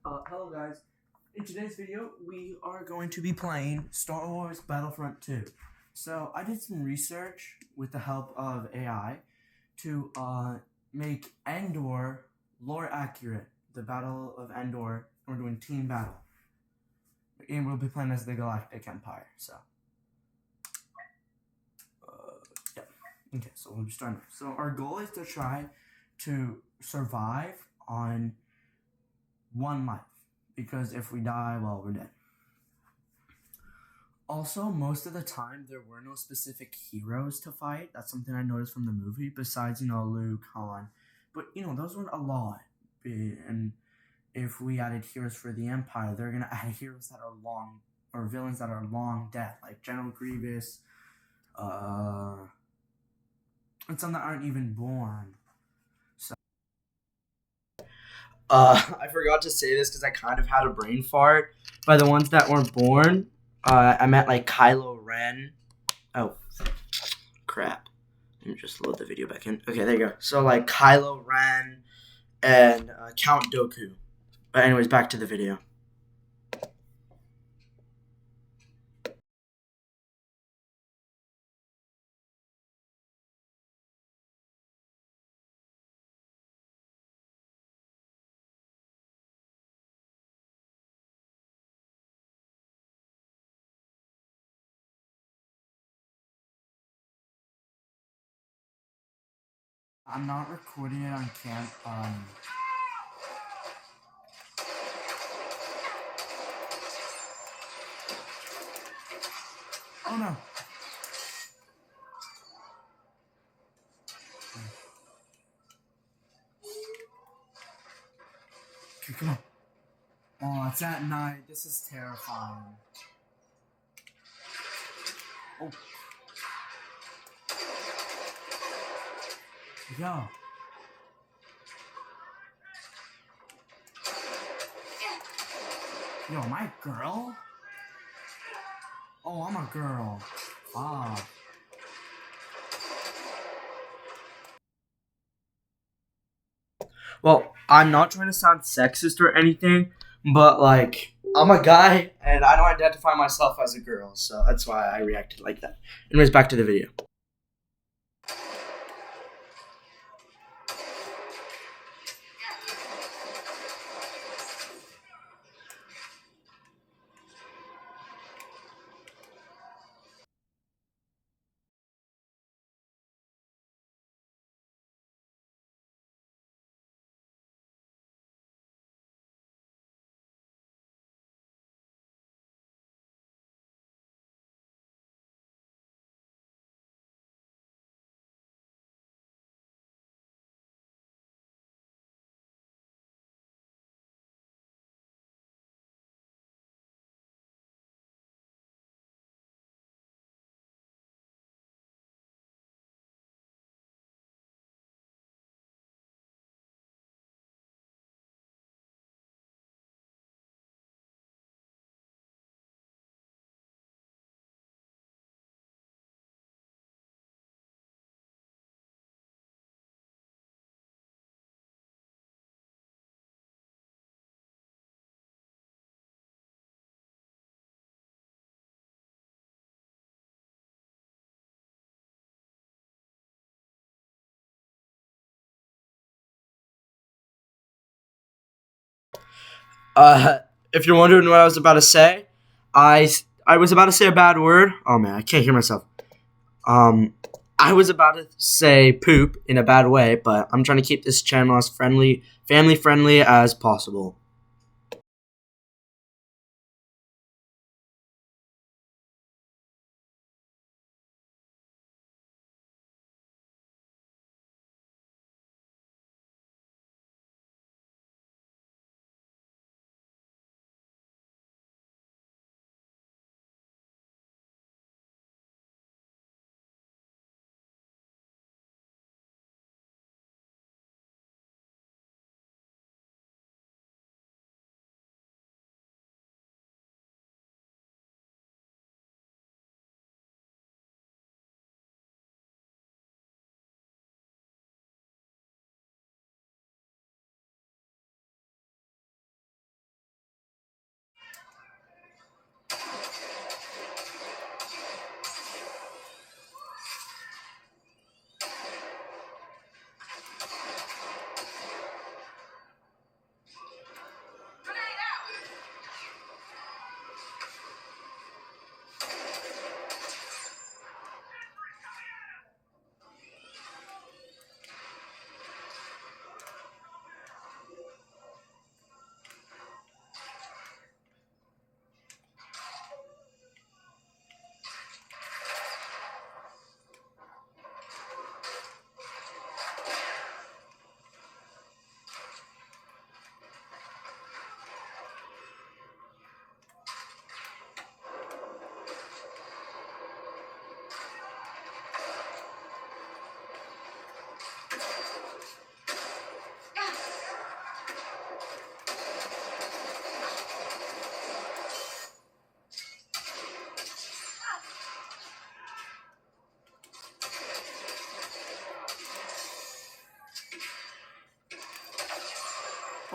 Hello guys. In today's video, we are going to be playing Star Wars Battlefront 2. So I did some research with the help of AI to make Endor lore accurate. The Battle of Endor. We're doing team battle, and we'll be playing as the Galactic Empire. So, yeah. Okay, so we'll be starting. So our goal is to try to survive on one life, because if we die, well, we're dead. Also, most of the time, there were no specific heroes to fight. That's something I noticed from the movie, besides, Luke, Han. But, those weren't a lot. And if we added heroes for the Empire, they're going to add heroes that are long, or villains that are long dead, like General Grievous, and some that aren't even born. I forgot to say this because I kind of had a brain fart. By the ones that weren't born, I meant like Kylo Ren. Oh, crap. Let me just load the video back in. Okay, there you go. So like Kylo Ren and Count Dooku. But anyways, back to the video. I'm not recording it on cam. Oh no. Okay, come on. Oh, it's at night. This is terrifying. Oh. Yo. Yo, am I a girl? Oh, I'm a girl. Ah. Well, I'm not trying to sound sexist or anything, but like, I'm a guy and I don't identify myself as a girl, so that's why I reacted like that. Anyways, back to the video. Uh, if you're wondering what I was about to say, I was about to say a bad word. Oh man, I can't hear myself. I was about to say poop in a bad way, but I'm trying to keep this channel as family friendly as possible.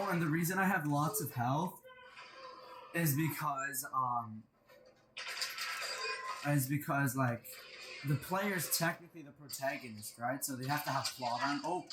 Oh, and the reason I have lots of health is because like the player's technically the protagonist, right? So they have to have plot on. Oh.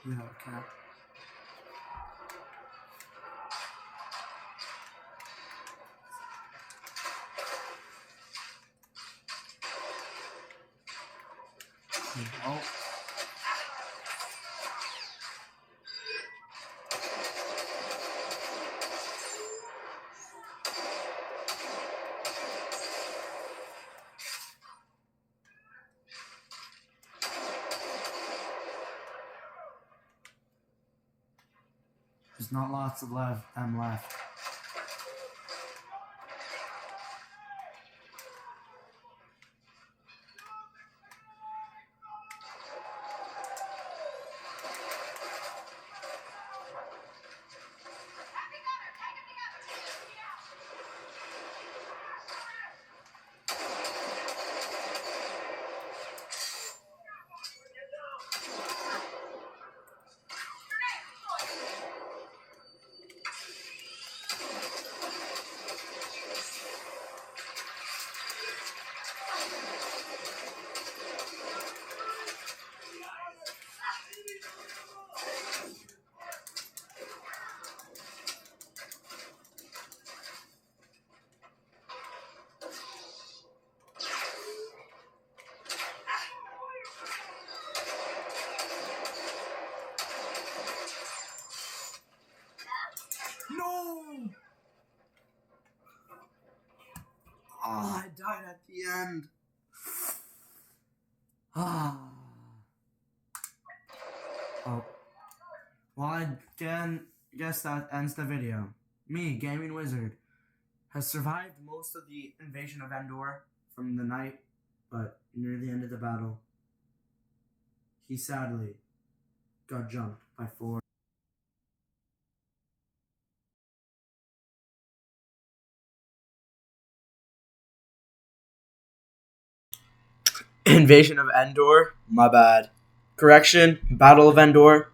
Yeah, okay. Oh. There's not lots of them left. No! Oh, I died at the end. Ah. Oh. Well, guess that ends the video. Me, Gaming Wizard, has survived most of the invasion of Endor from the night, but near the end of the battle, he sadly got jumped by 4. Invasion of Endor, my bad. Correction, Battle of Endor.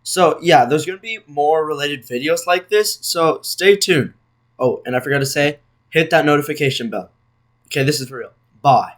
So yeah, there's gonna be more related videos like this, so stay tuned. Oh, and I forgot to say, hit that notification bell. Okay, this is for real. Bye.